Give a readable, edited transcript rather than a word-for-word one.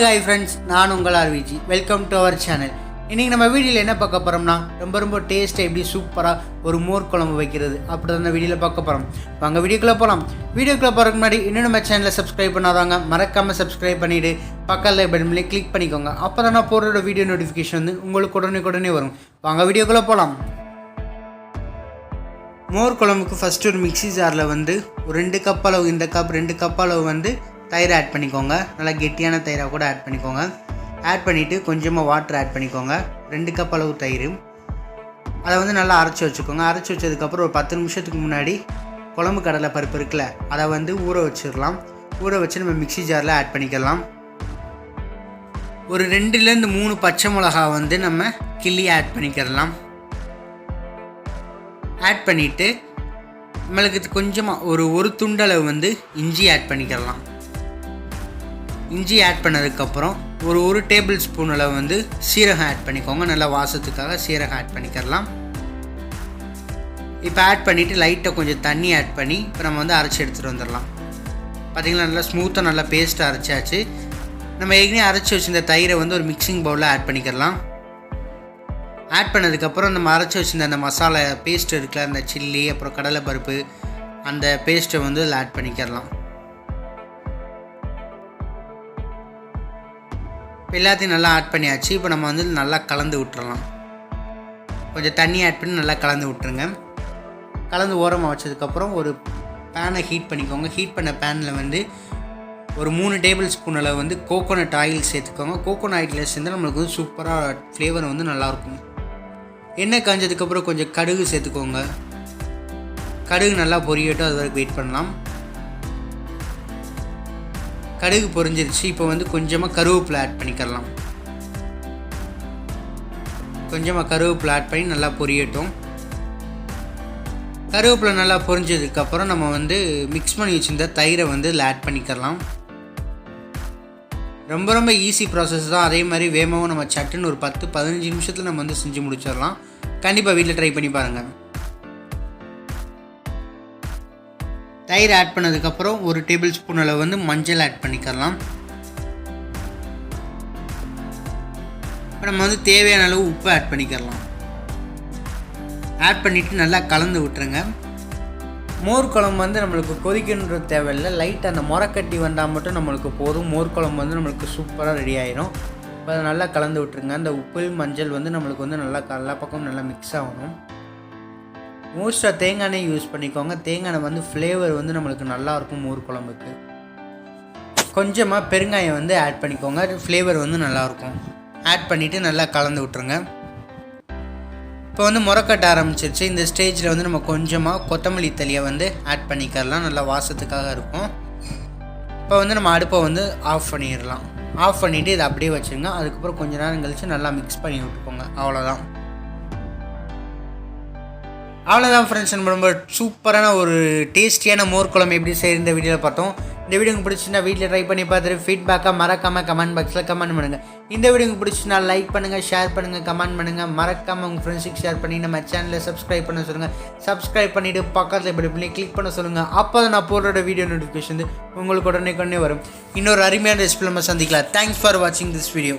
Hi friends, நான் உங்கள் RVG. Welcome to our channel. இன்றைக்கி நம்ம வீடியோவில் என்ன பார்க்க போகிறோம்னா ரொம்ப டேஸ்ட்டாக எப்படி சூப்பராக ஒரு மோர் குழம்பு வைக்கிறது அப்படி தான் இந்த வீடியோவில் பார்க்க போகிறோம். வாங்க வீடியோக்குள்ளே போகலாம். வீடியோக்குள்ளே போகிறதுக்கு முன்னாடி இன்னும் நம்ம சேனலை சப்ஸ்கிரைப் பண்ணாதாங்க மறக்காமல் சப்ஸ்கிரைப் பண்ணிவிட்டு பக்கத்தில் பட்டன்லேயே கிளிக் பண்ணிக்கோங்க. அப்போ தான் நான் போடுற வீடியோ நோட்டிஃபிகேஷன் வந்து உங்களுக்கு உடனே வரும். வாங்க வீடியோக்குள்ளே போகலாம். மோர் குழம்புக்கு ஃபஸ்ட்டு ஒரு மிக்ஸி ஜாரில் வந்து ஒரு 2 கப் அளவு, இந்த கப் 2 கப் அளவு வந்து தயிர் ஆட் பண்ணிக்கோங்க. நல்லா கெட்டியான தயிராக கூட ஆட் பண்ணிக்கோங்க. ஆட் பண்ணிவிட்டு கொஞ்சமாக வாட்டர் ஆட் பண்ணிக்கோங்க. 2 கப் அளவு தயிர் அதை வந்து நல்லா அரைச்சி வச்சுக்கோங்க. அரைச்சி வச்சதுக்கப்புறம் ஒரு 10 நிமிஷத்துக்கு முன்னாடி குழம்பு கடலை பருப்பு இருக்குல்ல, அதை வந்து ஊற வச்சிடலாம். ஊற வச்சு நம்ம மிக்ஸி ஜாரில் ஆட் பண்ணிக்கலாம். ஒரு 2லேருந்து 3 பச்சை மிளகா வந்து நம்ம கிள்ளி ஆட் பண்ணிக்கிறலாம். ஆட் பண்ணிவிட்டு நம்மளுக்கு கொஞ்சமாக ஒரு துண்டளவு வந்து இஞ்சி ஆட் பண்ணிக்கிறலாம். இஞ்சி ஆட் பண்ணதுக்கப்புறம் ஒரு டேபிள் ஸ்பூன் அளவு வந்து சீரகம் ஆட் பண்ணிக்கோங்க. நல்லா வாசத்துக்காக சீரகம் ஆட் பண்ணிக்கிறலாம். இப்போ ஆட் பண்ணிவிட்டு லைட்டாக கொஞ்சம் தண்ணி ஆட் பண்ணி இப்போ நம்ம வந்து அரைச்சி எடுத்துகிட்டு வந்துடலாம். பார்த்திங்களா, நல்லா ஸ்மூத்தாக நல்லா பேஸ்ட்டாக அரைச்சாச்சு. நம்ம ஏற்கனவே அரைச்சி வச்சுருந்த தயிரை வந்து ஒரு மிக்சிங் பவுலில் ஆட் பண்ணிக்கிறலாம். ஆட் பண்ணதுக்கப்புறம் நம்ம அரைச்சி வச்சுருந்த அந்த மசாலா பேஸ்ட் இருக்குல்ல, அந்த சில்லி அப்புறம் கடலை பருப்பு அந்த பேஸ்ட்டை வந்து அதில் ஆட் பண்ணிக்கிறலாம். எல்லாத்தையும் நல்லா ஆட் பண்ணியாச்சு. இப்போ நம்ம வந்து நல்லா கலந்து விட்டுறலாம். கொஞ்சம் தண்ணி ஆட் பண்ணி நல்லா கலந்து விட்டுருங்க. கலந்து ஓரமாக வச்சதுக்கப்புறம் ஒரு பேனை ஹீட் பண்ணிக்கோங்க. ஹீட் பண்ண பேனில் வந்து ஒரு 3 டேபிள் ஸ்பூன் அளவு வந்து கோகோனட் ஆயில் சேர்த்துக்கோங்க. கோகோனட் ஆயில் சேர்ந்தால் நம்மளுக்கு வந்து சூப்பராக ஃப்ளேவர் வந்து நல்லாயிருக்கும். எண்ணெய் காஞ்சதுக்கப்புறம் கொஞ்சம் கடுகு சேர்த்துக்கோங்க. கடுகு நல்லா பொரியட்டும், அது வரைக்கும் வெயிட் பண்ணலாம். கடுகு பொரிஞ்சிருச்சு. இப்போ வந்து கொஞ்சமாக கருவேப்பிலை ஆட் பண்ணிக்கலாம். கொஞ்சமாக கருவேப்பிலை ஆட் பண்ணி நல்லா பொரியட்டும். கருவேப்பிலை நல்லா பொரிஞ்சதுக்கப்புறம் நம்ம வந்து மிக்ஸ் பண்ணி வச்சுருந்த தயிரை வந்து இதில் ஆட் பண்ணிக்கலாம். ரொம்ப ஈஸி ப்ராசஸ் தான். அதே மாதிரி வேகமாகவும் நம்ம சட்டுன்னு ஒரு 10-15 நிமிஷத்தில் நம்ம வந்து செஞ்சு முடிச்சிடலாம். கண்டிப்பாக வீட்டில் ட்ரை பண்ணி பாருங்கள். தயிர் ஆட் பண்ணதுக்கப்புறம் ஒரு டேபிள் ஸ்பூன் அளவு வந்து மஞ்சள் ஆட் பண்ணிக்கலாம். இப்போ நம்ம வந்து தேவையான அளவு உப்பு ஆட் பண்ணிக்கலாம். ஆட் பண்ணிவிட்டு நல்லா கலந்து விட்டுருங்க. மோர் குழம்பு வந்து நம்மளுக்கு கொதிக்கணுன்ற தேவையில்லை. லைட் அந்த முறக்கட்டி வந்தால் மட்டும் நம்மளுக்கு போதும். மோர் குழம்பு வந்து நம்மளுக்கு சூப்பராக ரெடி ஆகிடும். இப்போ அதை நல்லா கலந்து விட்டுருங்க. அந்த உப்பு மஞ்சள் வந்து நம்மளுக்கு வந்து நல்லா எல்லா பக்கமும் நல்லா மிக்ஸ் ஆகணும். மோஸ்ட்டாக தேங்காய் எண்ணெய் யூஸ் பண்ணிக்கோங்க. தேங்காய் எண்ணெய் வந்து ஃப்ளேவர் வந்து நம்மளுக்கு நல்லாயிருக்கும் மோர் குழம்புக்கு. கொஞ்சமாக பெருங்காயம் வந்து ஆட் பண்ணிக்கோங்க. ஃப்ளேவர் வந்து நல்லாயிருக்கும். ஆட் பண்ணிவிட்டு நல்லா கலந்து விட்டுருங்க. இப்போ வந்து முறக்கட்ட ஆரம்பிச்சிருச்சு. இந்த ஸ்டேஜில் வந்து நம்ம கொஞ்சமாக கொத்தமல்லி தழையை வந்து ஆட் பண்ணிக்கலாம். நல்லா வாசத்துக்காக இருக்கும். இப்போ வந்து நம்ம அடுப்பை வந்து ஆஃப் பண்ணிடலாம். ஆஃப் பண்ணிவிட்டு இதை அப்படியே வச்சுருங்க. அதுக்கப்புறம் கொஞ்சம் நேரம் கழித்து நல்லா மிக்ஸ் பண்ணி விட்டுக்கோங்க. அவ்வளோதான் ஃப்ரெண்ட்ஸ். நம்ம ரொம்ப சூப்பரான ஒரு டேஸ்டியான மோர் குழம்பு எப்படி செய்ய இந்த வீடியோவில் பார்த்தோம். இந்த வீடியோ உங்களுக்கு பிடிச்சின்னா வீட்டில் ட்ரை பண்ணி பார்த்துட்டு ஃபீட்பேக்காக மறக்காமல் கமெண்ட் பாக்ஸில் கமெண்ட் பண்ணுங்கள். இந்த வீடியோ உங்களுக்கு பிடிச்சின்னா லைக் பண்ணுங்கள், ஷேர் பண்ணுங்கள், கமெண்ட் பண்ணுங்கள். மறக்காமல் உங்கள் ஃப்ரெண்ட்ஸுக்கு ஷேர் பண்ணி நம்ம சேனலை சப்ஸ்கிரைப் பண்ண சொல்லுங்கள். சப்ஸ்கிரைப் பண்ணிவிட்டு பக்கத்தில் இப்படி பண்ணி கிளிக் பண்ண சொல்லுங்கள். அப்போ தான் நான் போடுற வீடியோ நோட்டிஃபிகேஷன் வந்து உங்களுக்கு உடனே வரும். இன்னொரு அருமையான ரெசிபி நம்ம சந்திக்கலாம். தேங்க்ஸ் ஃபார் வாட்சிங் திஸ் வீடியோ.